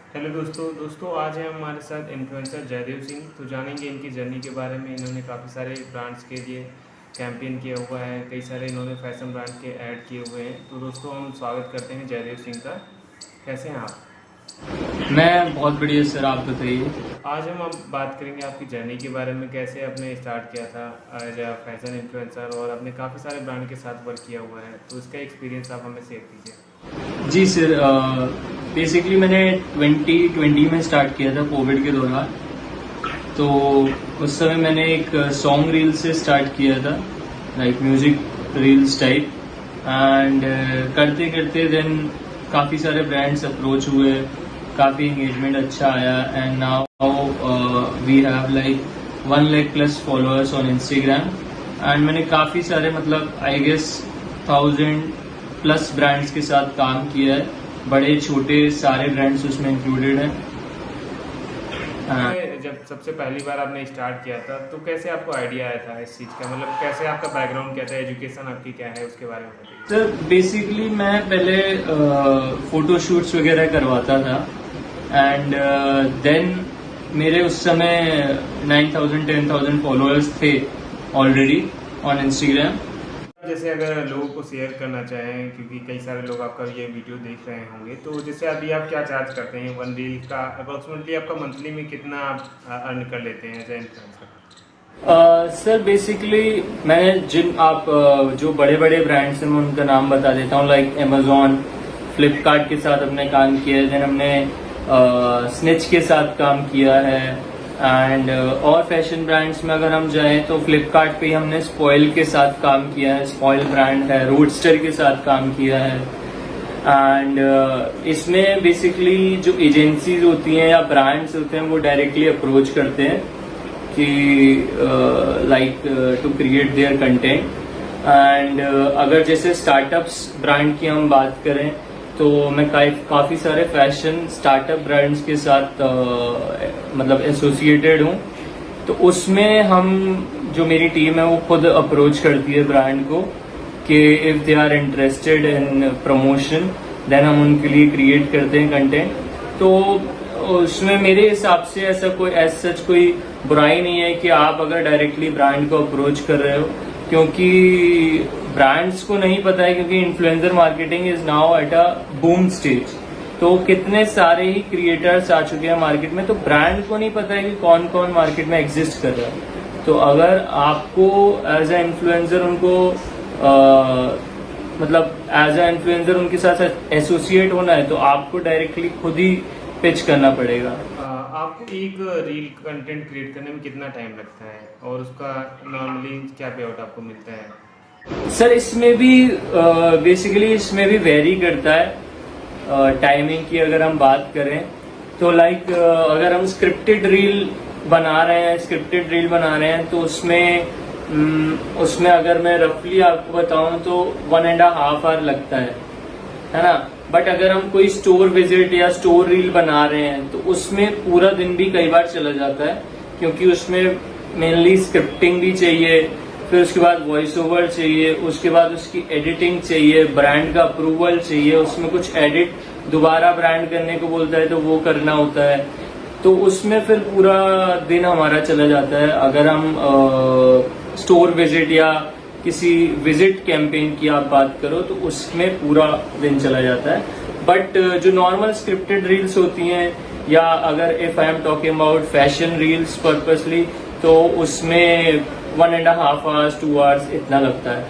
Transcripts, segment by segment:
Hello दोस्तों आज है हमारे साथ इन्फ्लुएंसर जयदेव सिंह। तो जानेंगे इनकी जर्नी के बारे में। इन्होंने काफ़ी सारे ब्रांड्स के लिए कैंपेन किया हुआ है, कई सारे इन्होंने फैशन ब्रांड के ऐड किए हुए हैं। तो दोस्तों हम स्वागत करते हैं जयदेव सिंह का। कैसे हैं आप? मैं बहुत बढ़िया सर, आप बताइए। आज हम अब बात करेंगे आपकी जर्नी के बारे में, कैसे आपने स्टार्ट किया था एज अ फैशन इन्फ्लुएंसर और आपने काफ़ी सारे ब्रांड के साथ वर्क किया हुआ है। तो इसका एक्सपीरियंस आप हमें शेयर कीजिए। जी सर, बेसिकली मैंने 2020 में स्टार्ट किया था कोविड के दौरान। तो उस समय मैंने एक सॉन्ग रील से स्टार्ट किया था, like music reels type. And करते करते देन काफ़ी सारे ब्रांड्स अप्रोच हुए, काफ़ी इंगेजमेंट अच्छा आया। And now we have like 1 lakh plus followers on Instagram. And मैंने काफ़ी सारे मतलब आई गेस 1000 प्लस ब्रांड्स के साथ काम किया है, बड़े छोटे सारे ब्रांड्स उसमें इंक्लूडेड हैं। जब सबसे पहली बार आपने स्टार्ट किया था तो कैसे आपको आइडिया आया था इस चीज़ का? मतलब कैसे आपका बैकग्राउंड क्या था, एजुकेशन आपकी क्या है, उसके बारे में बताइए। सर बेसिकली मैं पहले फोटोशूट्स वगैरह करवाता था। एंड देन मेरे उस समय 9000 10,000 फॉलोअर्स थे ऑलरेडी ऑन इंस्टाग्राम। जैसे अगर लोगों को शेयर करना चाहें, क्योंकि कई सारे लोग आपका ये वीडियो देख रहे होंगे, तो जैसे अभी आप क्या चार्ज करते हैं? 1 रील का अप्रोक्सीमेटली आपका मंथली में कितना आप अर्न कर लेते हैं as a influencer? Sir basically मैंने जिन आप जो बड़े बड़े ब्रांड्स हैं मैं उनका नाम बता देता हूँ, लाइक अमेजोन, फ्लिपकार्ट के साथ हमने काम किया है। देन हमने स्निच के साथ काम किया है। एंड और फैशन ब्रांड्स में अगर हम जाएं तो फ्लिपकार्ट पे ही हमने स्पॉइल के साथ काम किया है, स्पॉइल ब्रांड है, रोडस्टर के साथ काम किया है। एंड इसमें बेसिकली जो एजेंसीज होती हैं या ब्रांड्स होते हैं वो डायरेक्टली अप्रोच करते हैं कि like to create their content. And अगर जैसे स्टार्टअप्स ब्रांड की हम बात करें तो मैं काफ़ी सारे फैशन स्टार्टअप ब्रांड्स के साथ मतलब एसोसिएटेड हूँ। तो उसमें हम जो मेरी टीम है वो खुद अप्रोच करती है ब्रांड को कि if they are interested in promotion then हम उनके लिए क्रिएट करते हैं कंटेंट। तो उसमें मेरे हिसाब से ऐसा कोई एज सच कोई बुराई नहीं है कि आप अगर डायरेक्टली ब्रांड को अप्रोच कर रहे हो, क्योंकि ब्रांड्स को नहीं पता है, क्योंकि influencer marketing is now at a boom stage. तो कितने सारे ही क्रिएटर्स आ चुके हैं मार्केट में, तो ब्रांड को नहीं पता है कि कौन कौन मार्केट में एग्जिस्ट कर रहा है। तो अगर आपको एज ए इन्फ्लुएंसर उनको मतलब एज ए इन्फ्लुएंसर उनके साथ एसोसिएट होना है तो आपको डायरेक्टली खुद ही पिच करना पड़ेगा। आपको एक रील कंटेंट क्रिएट करने में कितना टाइम लगता है और उसका नॉर्मली क्या पे आउट आपको मिलता है? सर इसमें भी बेसिकली इसमें भी वेरी करता है टाइमिंग की। अगर हम बात करें तो लाइक अगर हम स्क्रिप्टेड रील बना रहे हैं तो उसमें अगर मैं रफली आपको बताऊं तो 1.5 आवर लगता है ना। बट अगर हम कोई स्टोर विजिट या स्टोर रील बना रहे हैं तो उसमें पूरा दिन भी कई बार चला जाता है, क्योंकि उसमें मेनली स्क्रिप्टिंग भी चाहिए, फिर उसके बाद वॉइस ओवर चाहिए, उसके बाद उसकी एडिटिंग चाहिए, ब्रांड का अप्रूवल चाहिए, उसमें कुछ एडिट दोबारा ब्रांड करने को बोलता है तो वो करना होता है। तो उसमें फिर पूरा दिन हमारा चला जाता है। अगर हम स्टोर विजिट या किसी विजिट कैंपेन की आप बात करो तो उसमें पूरा दिन चला जाता है। बट जो नॉर्मल स्क्रिप्टेड रील्स होती हैं, या अगर if I am talking about fashion reels purposely, तो उसमें 1.5 आवर्स 2 आवर्स इतना लगता है।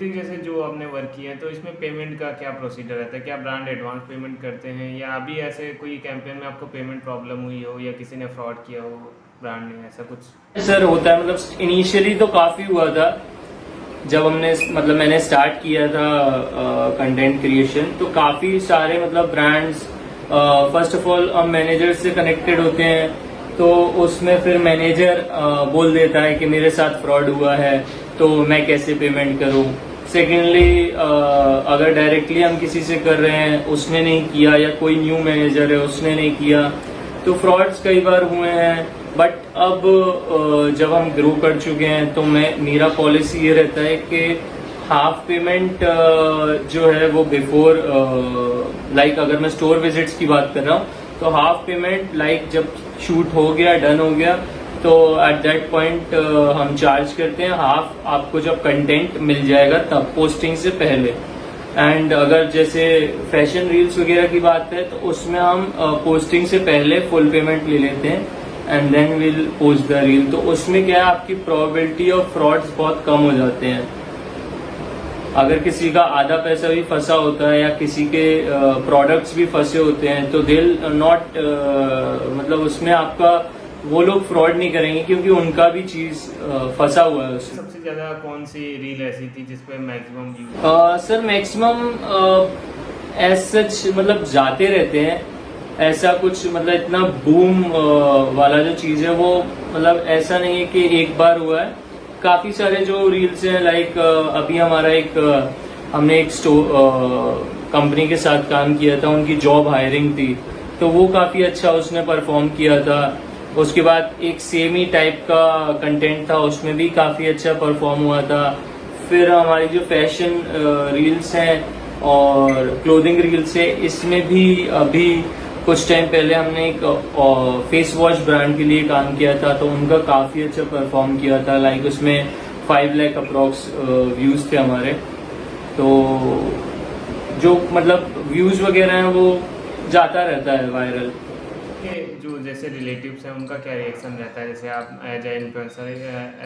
जैसे जो आपने वर्क किया है तो इसमें पेमेंट का क्या प्रोसीजर रहता है? क्या ब्रांड एडवांस पेमेंट करते हैं, या अभी ऐसे कोई कैंपेन में आपको पेमेंट प्रॉब्लम हुई हो या किसी ने फ्रॉड किया हो ब्रांड ने, ऐसा कुछ? सर होता है, मतलब इनिशियली तो काफी हुआ था जब मैंने स्टार्ट किया था कंटेंट क्रिएशन। तो काफी सारे मतलब ब्रांड्स फर्स्ट ऑफ ऑल हम मैनेजर से कनेक्टेड होते हैं, तो उसमें फिर मैनेजर बोल देता है कि मेरे साथ फ्रॉड हुआ है तो मैं कैसे पेमेंट करूं। सेकेंडली अगर डायरेक्टली हम किसी से कर रहे हैं, उसने नहीं किया, या कोई न्यू मैनेजर है उसने नहीं किया, तो फ्रॉड्स कई बार हुए हैं। बट अब जब हम ग्रो कर चुके हैं तो मेरा पॉलिसी ये रहता है कि हाफ पेमेंट जो है वो बिफोर लाइक अगर मैं स्टोर विजिट्स की बात कर रहा हूँ तो तो हाफ पेमेंट लाइक जब शूट हो गया, डन हो गया, तो एट दैट पॉइंट हम चार्ज करते हैं। हाफ आपको जब कंटेंट मिल जाएगा तब, पोस्टिंग से पहले। एंड अगर जैसे फैशन रील्स वगैरह की बात है तो उसमें हम पोस्टिंग से पहले फुल पेमेंट ले लेते हैं and then will post the reel. तो उसमें क्या है, आपकी प्रोबेबिलिटी ऑफ फ्रॉड्स बहुत कम हो जाते हैं। अगर किसी का आधा पैसा भी फंसा होता है या किसी के प्रोडक्ट्स भी फंसे होते हैं तो दे नॉट मतलब उसमें आपका वो लोग फ्रॉड नहीं करेंगे क्योंकि उनका भी चीज फंसा हुआ है उसमें। सबसे ज्यादा कौन सी रील ऐसी थी जिसपे maximum view? Sir maximum as such मतलब जाते रहते हैं, ऐसा कुछ मतलब इतना बूम वाला जो चीज है वो मतलब ऐसा नहीं है कि एक बार हुआ है। काफी सारे जो रील्स हैं लाइक अभी हमारा हमने एक कंपनी के साथ काम किया था, उनकी जॉब हायरिंग थी तो वो काफी अच्छा उसने परफॉर्म किया था। उसके बाद एक सेमी टाइप का कंटेंट था, उसमें भी काफी अच्छा परफॉर्म हुआ था। फिर हमारी जो फैशन रील्स हैं और क्लोथिंग रील्स है, इसमें भी अभी कुछ टाइम पहले हमने एक फेस वॉश ब्रांड के लिए काम किया था तो उनका काफी अच्छा परफॉर्म किया था। लाइक उसमें 5 लाख अप्रॉक्स व्यूज थे हमारे। तो जो मतलब व्यूज वगैरह हैं वो जाता रहता है वायरल। के जो जैसे रिलेटिव्स हैं उनका क्या रिएक्शन रहता है? जैसे आप एज ए इन्फ्लुएंसर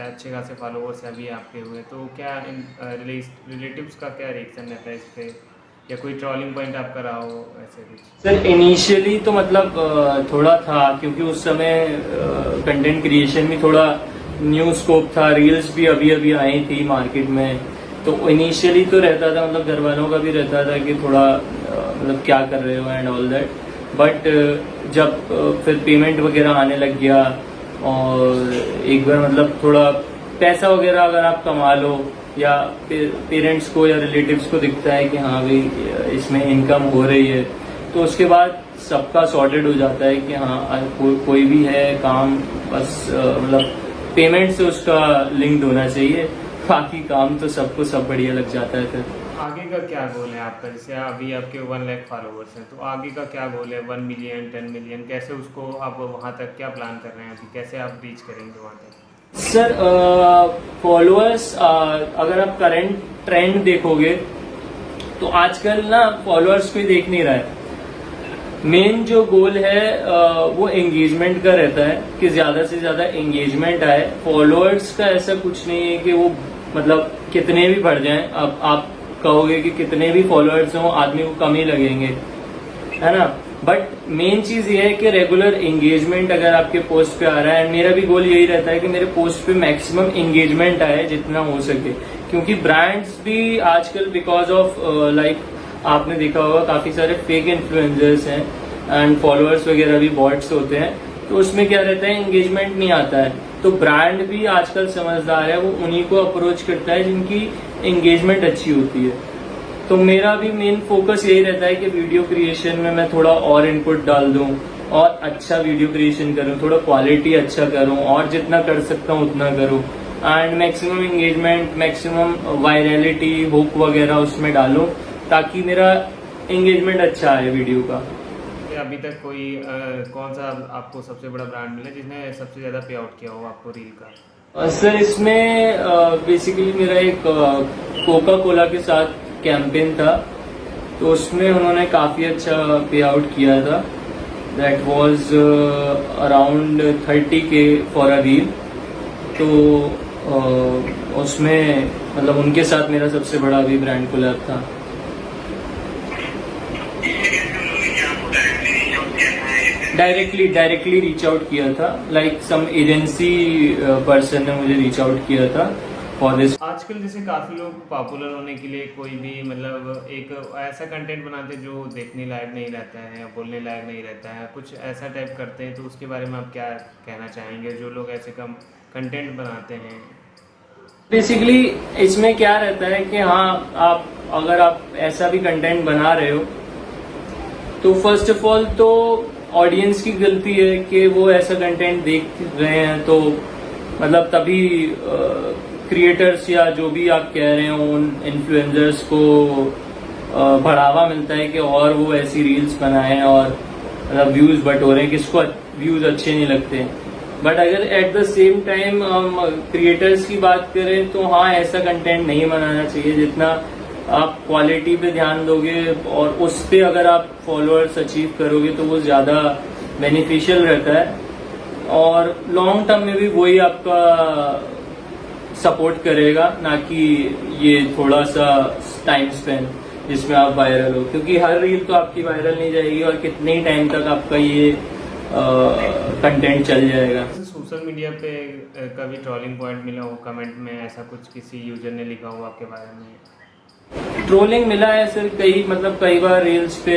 अच्छे खासे फॉलोवर्स अभी आपके हुए, तो क्या रिलेटिव्स का क्या रिएक्शन रहता है इस पे, या कोई ट्रॉलिंग पॉइंट आपका रहा हो ऐसे कुछ? सर इनिशियली तो मतलब थोड़ा था क्योंकि उस समय कंटेंट क्रिएशन भी थोड़ा न्यू स्कोप था, रील्स भी अभी अभी आई थी मार्केट में। तो इनिशियली तो रहता था, मतलब घर वालों का भी रहता था कि थोड़ा मतलब क्या कर रहे हो एंड ऑल दैट। बट जब फिर पेमेंट वगैरह आने लग गया और एक बार मतलब थोड़ा पैसा वगैरह अगर आप कमा लो या पेरेंट्स को या रिलेटिव्स को दिखता है कि हाँ भाई इसमें इनकम हो रही है, तो उसके बाद सबका सॉर्टेड हो जाता है कि हाँ कोई भी है काम, बस मतलब पेमेंट से उसका लिंक्ड होना चाहिए, बाकी काम तो सबको सब बढ़िया लग जाता है। फिर आगे का क्या गोल है आपका? जैसे अभी आपके 1 लाख फॉलोवर्स हैं, तो आगे का क्या गोल है? 1 मिलियन, 10 मिलियन, कैसे उसको आप वहाँ तक क्या प्लान कर रहे हैं अभी, कैसे आप रीच करेंगे वहाँ तक? सर फॉलोअर्स अगर आप करंट ट्रेंड देखोगे तो आजकल ना फॉलोअर्स कोई देख नहीं रहा है। मेन जो गोल है वो एंगेजमेंट का रहता है कि ज्यादा से ज्यादा एंगेजमेंट आए। फॉलोअर्स का ऐसा कुछ नहीं है कि वो मतलब कितने भी बढ़ जाएं। अब आप कहोगे कि कितने भी फॉलोअर्स हों आदमी को कम ही लगेंगे, है ना। बट मेन चीज ये है कि रेगुलर एंगेजमेंट अगर आपके पोस्ट पे आ रहा है, मेरा भी गोल यही रहता है कि मेरे पोस्ट पे मैक्सिमम एंगेजमेंट आए जितना हो सके, क्योंकि ब्रांड्स भी आजकल बिकॉज ऑफ लाइक आपने देखा होगा काफी सारे फेक इन्फ्लुएंसर्स हैं एंड फॉलोअर्स वगैरह भी बॉट्स होते हैं, तो उसमें क्या रहता है एंगेजमेंट नहीं आता है। तो ब्रांड भी आजकल समझदार है, वो उन्हीं को अप्रोच करता है जिनकी एंगेजमेंट अच्छी होती है। तो मेरा भी मेन फोकस यही रहता है कि वीडियो क्रिएशन में मैं थोड़ा और इनपुट डाल दूं और अच्छा वीडियो क्रिएशन करूं, थोड़ा क्वालिटी अच्छा करूं और जितना कर सकता हूं उतना करूं and maximum engagement, maximum virality, hook वगैरह उसमें डालूं ताकि मेरा एंगेजमेंट अच्छा आए वीडियो का। अभी तक कोई कौन सा आपको सबसे बड़ा ब्रांड मिला जिसने सबसे ज्यादा पे आउट किया हो आपको रील का? सर इसमें बेसिकली मेरा एक कोका कोला के साथ कैंपेन था, तो उसमें उन्होंने काफ़ी अच्छा पे आउट किया था। That was around 30K for a reel. तो उसमें मतलब उनके साथ मेरा सबसे बड़ा अभी ब्रांड कोलैब था। डायरेक्टली रीच आउट किया था, लाइक सम एजेंसी पर्सन ने मुझे रीच आउट किया था फॉर दिस। आजकल जैसे काफी लोग पॉपुलर होने के लिए कोई भी मतलब एक ऐसा कंटेंट बनाते हैं जो देखने लायक नहीं रहता है या बोलने लायक नहीं रहता है, कुछ ऐसा टाइप करते हैं, तो उसके बारे में आप क्या कहना चाहेंगे जो लोग ऐसे कम कंटेंट बनाते हैं? बेसिकली इसमें क्या रहता है कि हाँ अगर आप ऐसा भी कंटेंट बना रहे हो तो फर्स्ट ऑफ ऑल तो ऑडियंस की गलती है कि वो ऐसा कंटेंट देख रहे हैं, तो मतलब तभी क्रिएटर्स या जो भी आप कह रहे हो उन इन्फ्लुएंसर्स को बढ़ावा मिलता है कि और वो ऐसी रील्स बनाएं और मतलब व्यूज बटोरे, किसको व्यूज अच्छे नहीं लगते। बट अगर एट द सेम टाइम हम क्रिएटर्स की बात करें तो हाँ, ऐसा कंटेंट नहीं बनाना चाहिए। जितना आप क्वालिटी पे ध्यान दोगे और उस पे अगर आप फॉलोअर्स अचीव करोगे तो वो ज़्यादा बेनिफिशियल रहता है और लॉन्ग टर्म में भी वही आपका सपोर्ट करेगा, ना कि ये थोड़ा सा टाइम स्पेन जिसमें आप वायरल हो, क्योंकि हर रील तो आपकी वायरल नहीं जाएगी और कितने ही टाइम तक आपका ये कंटेंट चल जाएगा। सोशल मीडिया पे कभी ट्रोलिंग पॉइंट मिला हो कमेंट में, ऐसा कुछ किसी यूजर ने लिखा हो आपके बारे में? ट्रोलिंग मिला है सर, कई बार रील्स पे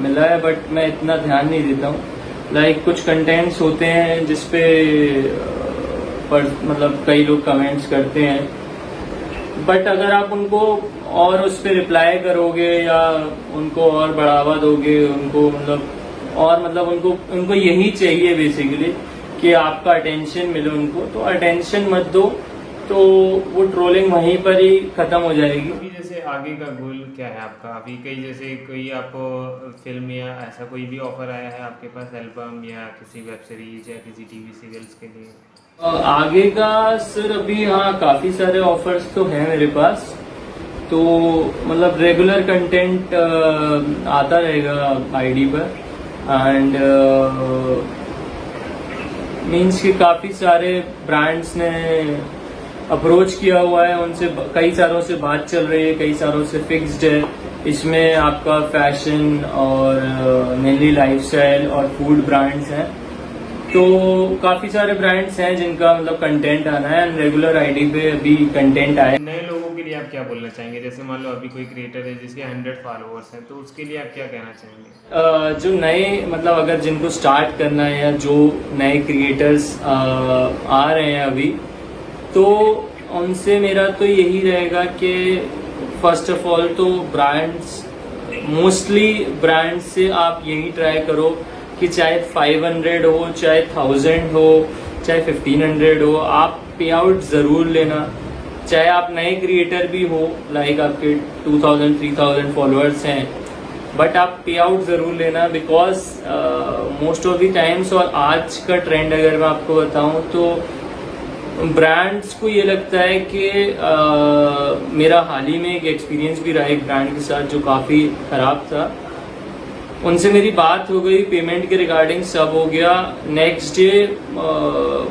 मिला है, बट मैं इतना ध्यान नहीं देता हूँ। लाइक कुछ कंटेंट्स होते हैं जिसपे मतलब कई लोग कमेंट्स करते हैं, बट अगर आप उनको और उस पर रिप्लाई करोगे या उनको और बढ़ावा दोगे, उनको मतलब उनको यही चाहिए बेसिकली कि आपका अटेंशन मिले उनको, तो अटेंशन मत दो तो वो ट्रोलिंग वहीं पर ही खत्म हो जाएगी। अभी जैसे आगे का गोल क्या है आपका? अभी कोई आपको फिल्म या ऐसा कोई भी ऑफर आया है आपके पास, एल्बम या किसी वेब सीरीज या किसी टीवी सीरियल्स के लिए? आगे का सर अभी हाँ, काफी सारे ऑफर्स तो हैं मेरे पास, तो मतलब रेगुलर कंटेंट आता रहेगा आईडी पर। एंड मीन्स कि काफी सारे ब्रांड्स ने अप्रोच किया हुआ है, उनसे कई सारों से बात चल रही है, कई सारों से फिक्स्ड है। इसमें आपका फैशन और मेनली लाइफस्टाइल और फूड ब्रांड्स हैं, तो काफी सारे ब्रांड्स हैं जिनका मतलब कंटेंट आना है एंड रेगुलर आईडी पे अभी कंटेंट आए। नए लोगों के लिए आप क्या बोलना चाहेंगे? जैसे मान लो अभी कोई क्रिएटर है जिसके 100 फॉलोअर्स हैं, तो उसके लिए आप क्या कहना चाहेंगे? जो नए मतलब अगर जिनको स्टार्ट करना है या जो नए क्रिएटर्स आ रहे हैं अभी, तो उनसे मेरा तो यही रहेगा कि फर्स्ट ऑफ ऑल तो मोस्टली ब्रांड्स से आप यही ट्राई करो कि चाहे 500 हो, चाहे 1000 हो, चाहे 1500 हो, आप पे आउट ज़रूर लेना। चाहे आप नए क्रिएटर भी हो, लाइक आपके 2000-3000 फॉलोअर्स हैं, बट आप पे आउट ज़रूर लेना, because most of the times और आज का ट्रेंड अगर मैं आपको बताऊं तो ब्रांड्स को ये लगता है कि मेरा हाल ही में एक एक्सपीरियंस भी रहा एक ब्रांड के साथ जो काफ़ी ख़राब था। उनसे मेरी बात हो गई, पेमेंट के रिगार्डिंग सब हो गया। नेक्स्ट डे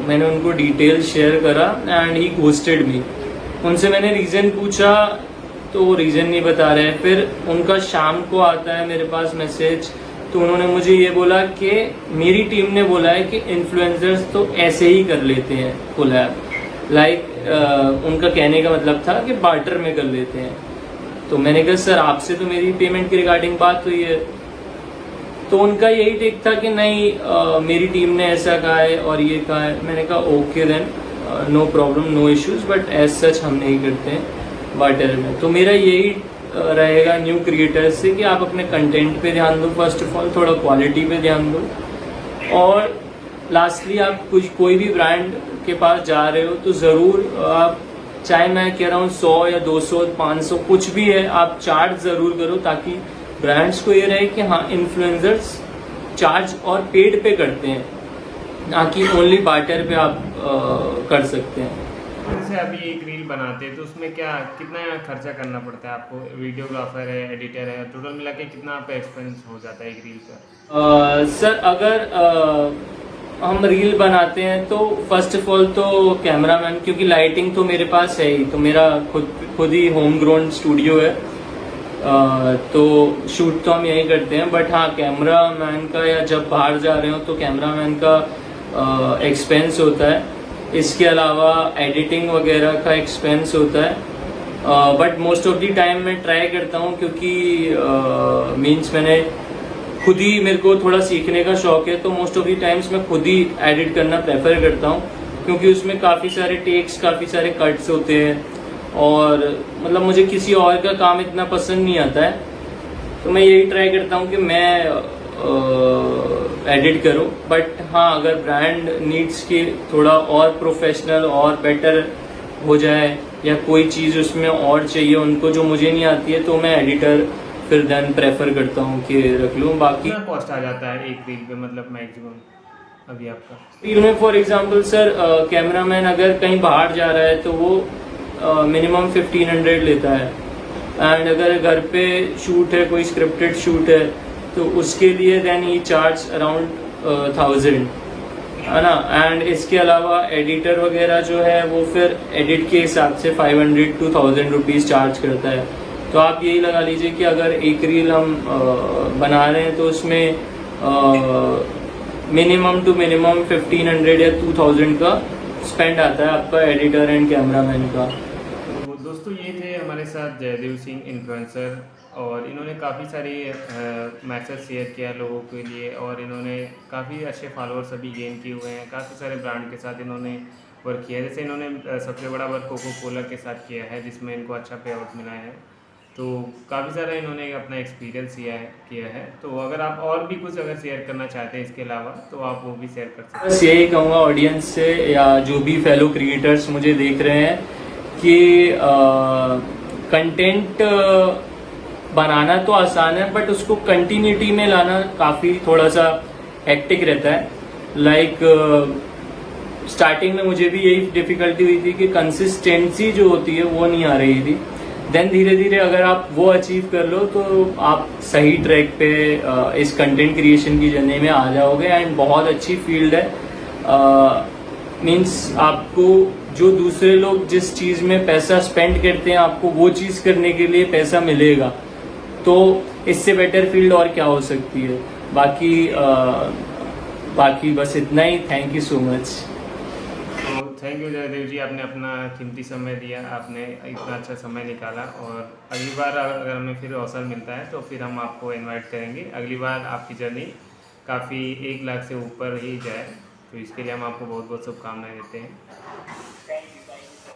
मैंने उनको डिटेल शेयर करा एंड ही घोस्टेड मी। उनसे मैंने रीज़न पूछा तो वो रीज़न नहीं बता रहे। फिर उनका शाम को आता है मेरे पास मैसेज, तो उन्होंने मुझे ये बोला कि मेरी टीम ने बोला है कि इन्फ्लुएंसर्स तो ऐसे ही कर लेते हैं कोलैब, लाइक उनका कहने का मतलब था कि बार्टर में कर लेते हैं। तो मैंने कहा सर आपसे तो मेरी पेमेंट के रिगार्डिंग बात हुई है। तो उनका यही टेक था कि नहीं मेरी टीम ने ऐसा कहा है और ये कहा है। मैंने कहा okay then no problem, no issues, but as such हम नहीं करते हैं बार्टर में। तो मेरा यही रहेगा न्यू क्रिएटर्स से कि आप अपने कंटेंट पे ध्यान दो, फर्स्ट ऑफ ऑल थोड़ा क्वालिटी पे ध्यान दो, और लास्टली आप कोई भी ब्रांड के पास जा रहे हो तो ज़रूर आप, चाहे मैं कह रहा हूँ 100 या 200 500 कुछ भी है, आप चार्ज ज़रूर करो, ताकि ब्रांड्स को ये रहे कि हाँ इन्फ्लुएंसर्स चार्ज और पेड पे करते हैं, ना कि ओनली बार्टर पे आप कर सकते हैं। जैसे अभी एक रील बनाते हैं तो उसमें कितना खर्चा करना पड़ता है आपको? वीडियोग्राफर है, एडिटर है, टोटल मिला के कितना आपका एक्सपेंस हो जाता है एक रील का? सर अगर हम रील बनाते हैं तो फर्स्ट ऑफ ऑल तो कैमरामैन, क्योंकि लाइटिंग तो मेरे पास है ही, तो मेरा खुद ही होम ग्रोन स्टूडियो है, तो शूट तो हम यही करते हैं। बट हाँ, कैमरामैन का या जब बाहर जा रहे हो तो कैमरामैन का एक्सपेंस होता है। इसके अलावा एडिटिंग वगैरह का एक्सपेंस होता है। But most of the time मैं ट्राई करता हूँ, क्योंकि मीन्स मैंने खुद ही, मेरे को थोड़ा सीखने का शौक है, तो मोस्ट ऑफ द टाइम्स मैं खुद ही एडिट करना प्रेफर करता हूँ, क्योंकि उसमें काफ़ी सारे टेक्स, काफ़ी सारे कट्स होते हैं, और मतलब मुझे किसी और का काम इतना पसंद नहीं आता है, तो मैं यही ट्राई करता हूँ कि मैं एडिट करूँ। बट हाँ, अगर ब्रांड नीड्स की थोड़ा और प्रोफेशनल और बेटर हो जाए, या कोई चीज़ उसमें और चाहिए उनको जो मुझे नहीं आती है, तो मैं एडिटर फिर देन प्रेफर करता हूँ कि रख लूँ। बाकी कितना कॉस्ट आ जाता है एक रील पे, मतलब मैक्सिमम अभी आपका? रील में फॉर एग्जांपल सर कैमरामैन अगर कहीं बाहर जा रहा है तो वो मिनिमम 1500 लेता है। एंड अगर घर पे शूट है, कोई स्क्रिप्टेड शूट है, तो उसके लिए देन ही चार्ज अराउंड 1000, है ना। एंड इसके अलावा एडिटर वगैरह जो है वो फिर एडिट के हिसाब से 500 to 1000 रुपीज़ चार्ज करता है। तो आप यही लगा लीजिए कि अगर एक रील हम बना रहे हैं तो उसमें मिनिमम टू मिनिमम 1500 या 2000 का स्पेंड आता है आपका एडिटर एंड कैमरामैन का। तो दोस्तों ये थे हमारे साथ जयदेव सिंह इन्फ्लुएंसर, और इन्होंने काफ़ी सारी मैसेज शेयर किया लोगों के लिए, और इन्होंने काफ़ी अच्छे फॉलोअर्स अभी गेन किए हुए हैं। काफ़ी सारे ब्रांड के साथ इन्होंने वर्क किया है। जैसे इन्होंने सबसे बड़ा वर्क कोको कोला के साथ किया है, जिसमें इनको अच्छा पे आउट मिला है। तो काफ़ी सारा इन्होंने अपना एक्सपीरियंस किया है। तो अगर आप और भी कुछ अगर शेयर करना चाहते हैं इसके अलावा, तो आप वो भी शेयर कर सकते हैं। बस यही कहूँगा ऑडियंस से या जो भी फेलो क्रिएटर्स मुझे देख रहे हैं कि कंटेंट बनाना तो आसान है, बट उसको कंटिन्यूटी में लाना काफ़ी थोड़ा सा हेक्टिक रहता है। लाइक स्टार्टिंग में मुझे भी यही डिफिकल्टी हुई थी कि कंसिस्टेंसी जो होती है वो नहीं आ रही थी। देन धीरे धीरे अगर आप वो अचीव कर लो तो आप सही ट्रैक पे इस कंटेंट क्रिएशन की जर्नी में आ जाओगे। एंड बहुत अच्छी फील्ड है। मीन्स आपको जो दूसरे लोग जिस चीज़ में पैसा स्पेंड करते हैं, आपको वो चीज़ करने के लिए पैसा मिलेगा। तो इससे बेटर फील्ड और क्या हो सकती है। बाकी बस इतना ही। Thank you so much. तो थैंक यू जयदेव जी, आपने अपना कीमती समय दिया, आपने इतना अच्छा समय निकाला। और अगली बार अगर हमें फिर अवसर मिलता है तो फिर हम आपको इनवाइट करेंगे। अगली बार आपकी जर्नी काफ़ी 1 लाख से ऊपर ही जाए, तो इसके लिए हम आपको बहुत बहुत शुभकामनाएं देते हैं।